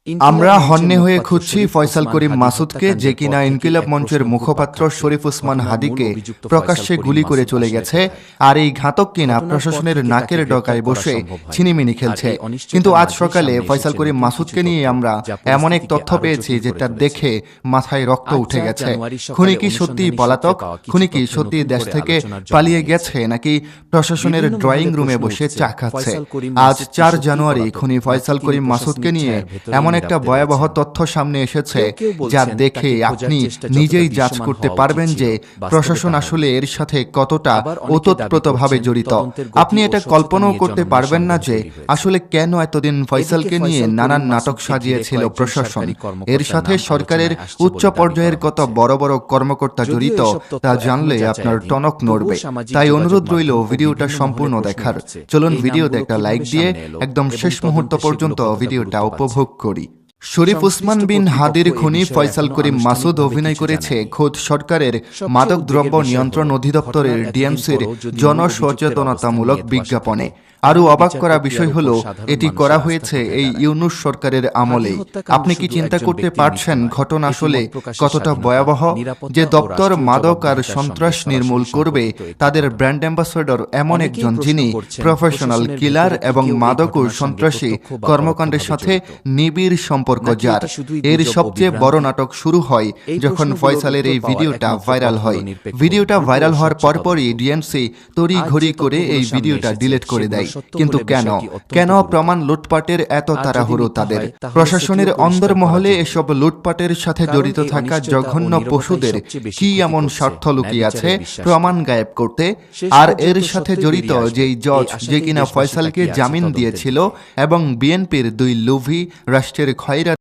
আমরা হন্যে হয়ে খুঁজছি ফয়সাল করিম মাসুদকে, যে কিনা ইনকিলাব মঞ্চের মুখপাত্র শরীফ ওসমান হাদিকে প্রকাশ্যে গুলি করে চলে গেছে। আর এই ঘাতক কিনা প্রশাসনের নাকের ডগায় বসে ছিনিমিনি খেলছে। কিন্তু আজ সকালে ফয়সাল করিম মাসুদকে নিয়ে আমরা এমন এক তথ্য পেয়েছি যেটা দেখে মাথায় রক্ত উঠে গেছে। খুনি কি সত্যিই পলাতক? খুনি কি সত্যি দেশ থেকে পালিয়ে গেছে, নাকি প্রশাসনের ড্রয়িং রুমে বসে চা খাচ্ছে? আজ ৪ জানুয়ারি খুনি ফয়সাল করিম মাসুদকে নিয়ে এমন একটা ভয়াবহ তথ্য সামনে এসেছে যা দেখে আপনি নিজেই জাজ করতে পারবেন যে প্রশাসন আসলে এর সাথে কতটা ওতপ্রোতভাবে জড়িত। আপনি এটা কল্পনাও করতে পারবেন না যে আসলে কেন এতদিন ফয়সালকে নিয়ে নানান নাটক সাজিয়েছিল প্রশাসন। এর সাথে সরকারের উচ্চ পর্যায়ের কত বড় বড় কর্মকর্তা জড়িত তা জানলে আপনার টনক নড়বে। তাই অনুরোধ রইল ভিডিওটা সম্পূর্ণ দেখার। চলুন ভিডিওতে একটা লাইক দিয়ে একদম শেষ মুহূর্ত পর্যন্ত ভিডিওটা উপভোগ করি। শরীফ ওসমান বিন হাদির খুনি ফয়সাল করিম মাসুদ অভিনয় করেছে খোদ সরকারের মাদক দ্রব্য নিয়ন্ত্রণ অধিদপ্তরের ডিএমসির জনসচেতনতামূলক বিজ্ঞাপনে। আরও অবাক করা বিষয় হলো এটি করা হয়েছে এই ইউনূস সরকারের আমলে। আপনি কি চিন্তা করতে পারছেন ঘটনা আসলে কতটা ভয়াবহ? যে দপ্তর মাদক আর সন্ত্রাস নির্মূল করবে তাদের ব্র্যান্ড অ্যাম্বাসেডর এমন একজন যিনি প্রফেশনাল কিলার এবং মাদক ও সন্ত্রাসী কর্মকাণ্ডের সাথে নিবিড় সম্পর্ক যার। এর সবচেয়ে বড় নাটক শুরু হয় যখন ফয়সালের এই ভিডিওটা ভাইরাল হয়। ভিডিওটা ভাইরাল হওয়ার পরপরই ডিএমসি তড়িঘড়ি করে এই ভিডিওটা ডিলিট করে দেয়। কিন্তু কেন প্রমাণ লুটপাটের এত তাড়াহুড়ো তাদের? প্রশাসনের অন্দরমহলে এসব লুটপাটের সাথে জড়িত থাকা জঘন্য পশুদের কি এমন স্বার্থ লুকিয়ে আছে প্রমাণ গায়েব করতে? আর এর সাথে জড়িত যেই জজ, যে কিনা ফয়সালকে জামিন দিয়েছিল এবং বিএনপির 2 লোভী রাষ্ট্রের খয়রাত